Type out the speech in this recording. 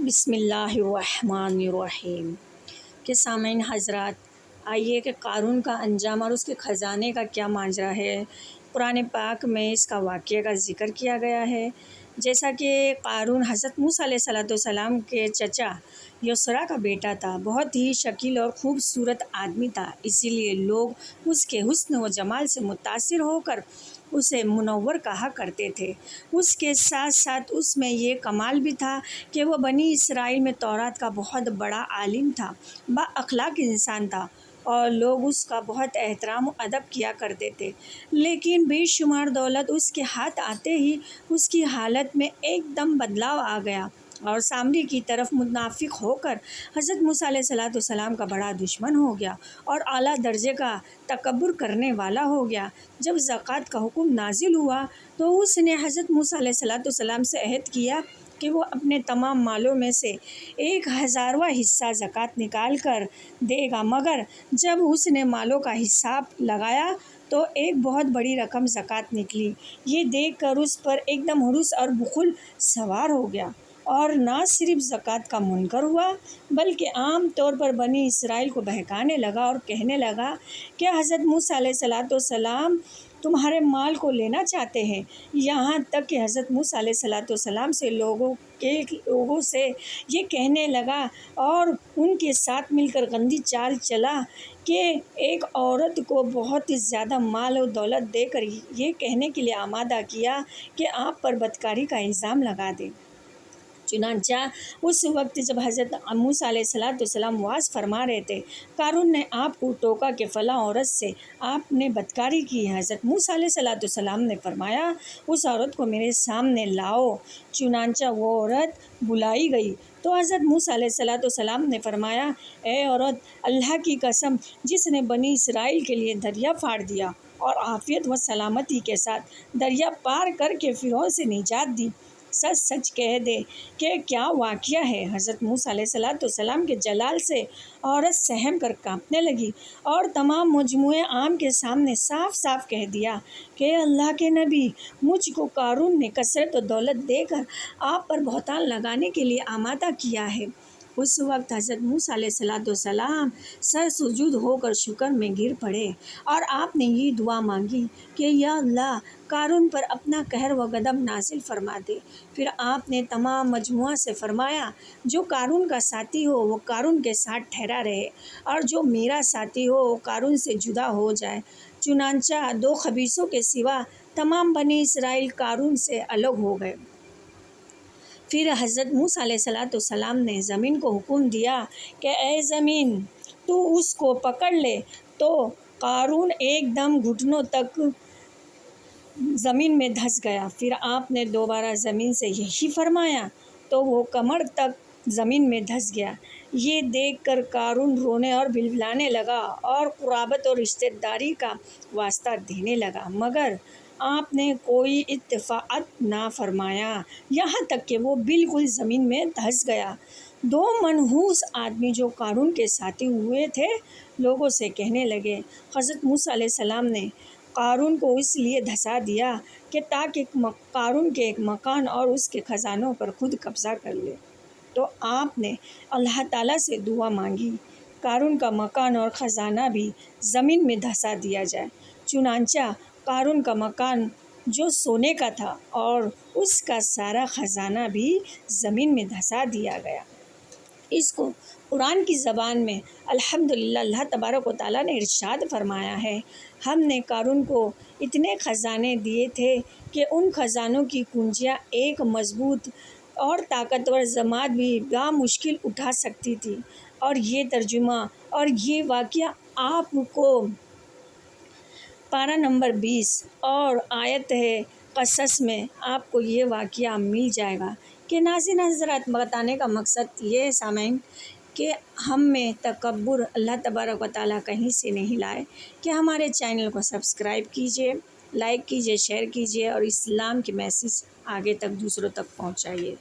بسم اللہ الرحمن الرحیم کہ سامعین حضرات، آئیے کہ قارون کا انجام اور اس کے خزانے کا کیا ماجرا ہے۔ قرآن پاک میں اس کا واقعہ کا ذکر کیا گیا ہے۔ جیسا کہ قارون حضرت موسیٰ علیہ السلام کے چچا یسرا کا بیٹا تھا، بہت ہی شکیل اور خوبصورت آدمی تھا، اسی لیے لوگ اس کے حسن و جمال سے متاثر ہو کر اسے منور کہا کرتے تھے۔ اس کے ساتھ ساتھ اس میں یہ کمال بھی تھا کہ وہ بنی اسرائیل میں تورات کا بہت بڑا عالم تھا، با اخلاق انسان تھا اور لوگ اس کا بہت احترام و ادب کیا کرتے تھے۔ لیکن بے شمار دولت اس کے ہاتھ آتے ہی اس کی حالت میں ایک دم بدلاؤ آ گیا اور سامری کی طرف منافق ہو کر حضرت موسیٰ علیہ السلام کا بڑا دشمن ہو گیا اور اعلیٰ درجے کا تکبر کرنے والا ہو گیا۔ جب زکوٰۃ کا حکم نازل ہوا تو اس نے حضرت موسیٰ علیہ السلام سے عہد کیا کہ وہ اپنے تمام مالوں میں سے 1/1000واں حصہ زکوٰۃ نکال کر دے گا، مگر جب اس نے مالوں کا حساب لگایا تو ایک بہت بڑی رقم زکوٰۃ نکلی۔ یہ دیکھ کر اس پر ایک دم حرص اور بخل سوار ہو گیا اور نہ صرف زکوٰۃ کا منکر ہوا بلکہ عام طور پر بنی اسرائیل کو بہکانے لگا اور کہنے لگا کہ حضرت موسیٰ علیہ السلام تمہارے مال کو لینا چاہتے ہیں، یہاں تک کہ حضرت موسیٰ علیہ السلام سے لوگوں سے یہ کہنے لگا اور ان کے ساتھ مل کر گندی چال چلا کہ ایک عورت کو بہت زیادہ مال و دولت دے کر یہ کہنے کے لیے آمادہ کیا کہ آپ پر بدکاری کا الزام لگا دے۔ چنانچہ اس وقت جب حضرت موسیٰ علیہ السلام وعظ فرما رہے تھے، قارون نے آپ کو ٹوکا کہ فلاں عورت سے آپ نے بدکاری کی ہے۔ حضرت موسیٰ علیہ السلام نے فرمایا، اس عورت کو میرے سامنے لاؤ۔ چنانچہ وہ عورت بلائی گئی تو حضرت موسیٰ علیہ السلام نے فرمایا، اے عورت، اللہ کی قسم جس نے بنی اسرائیل کے لیے دریا پھاڑ دیا اور عافیت و سلامتی کے ساتھ دریا پار کر کے فرعون سے نجات دی، سچ سچ کہہ دے کہ کیا واقعہ ہے۔ حضرت موسیٰ علیہ السلام کے جلال سے عورت سہم کر کانپنے لگی اور تمام مجموعے عام کے سامنے صاف صاف کہہ دیا کہ اللہ کے نبی، مجھ کو قارون نے کثرت و دولت دے کر آپ پر بہتان لگانے کے لیے آمادہ کیا ہے۔ اس وقت حضرت موسیٰ علیہ السلام سر سجود ہو کر شکر میں گر پڑے اور آپ نے یہ دعا مانگی کہ یا اللہ، قارون پر اپنا قہر و غضب نازل فرما دے۔ پھر آپ نے تمام مجموعہ سے فرمایا، جو قارون کا ساتھی ہو وہ قارون کے ساتھ ٹھہرا رہے اور جو میرا ساتھی ہو وہ قارون سے جدا ہو جائے۔ چنانچہ 2 خبیثوں کے سوا تمام بنی اسرائیل قارون سے الگ ہو گئے۔ پھر حضرت موسیٰ علیہ السلام نے زمین کو حکم دیا کہ اے زمین، تو اس کو پکڑ لے، تو قارون ایک دم گھٹنوں تک زمین میں دھنس گیا۔ پھر آپ نے دوبارہ زمین سے یہی فرمایا تو وہ کمر تک زمین میں دھنس گیا۔ یہ دیکھ کر قارون رونے اور بلبلانے لگا اور قرابت اور رشتہ داری کا واسطہ دینے لگا، مگر آپ نے کوئی اتفاق نہ فرمایا، یہاں تک کہ وہ بالکل زمین میں دھنس گیا۔ 2 منحوس آدمی جو قارون کے ساتھی ہوئے تھے لوگوں سے کہنے لگے، حضرت موسیٰ علیہ السلام نے قارون کو اس لیے دھنسا دیا کہ تاکہ قارون کے ایک مکان اور اس کے خزانوں پر خود قبضہ کر لے۔ تو آپ نے اللہ تعالیٰ سے دعا مانگی، قارون کا مکان اور خزانہ بھی زمین میں دھنسا دیا جائے۔ چنانچہ قارون کا مکان جو سونے کا تھا اور اس کا سارا خزانہ بھی زمین میں دھنسا دیا گیا۔ اس کو قرآن کی زبان میں الحمدللہ اللہ تبارک و تعالیٰ نے ارشاد فرمایا ہے، ہم نے قارون کو اتنے خزانے دیے تھے کہ ان خزانوں کی کنجیاں ایک مضبوط اور طاقتور جماعت بھی بامشکل اٹھا سکتی تھی۔ اور یہ ترجمہ اور یہ واقعہ آپ کو پارہ نمبر 20 اور آیت ہے قصص میں آپ کو یہ واقعہ مل جائے گا۔ کہ ناظرین حضرات، بتانے کا مقصد یہ ہے سامعین کہ ہم میں تکبر اللہ تبارک و تعالیٰ کہیں سے نہیں لائے، کہ ہمارے چینل کو سبسکرائب کیجئے، لائک کیجئے، شیئر کیجئے اور اسلام کے میسیج آگے تک دوسروں تک پہنچائیے۔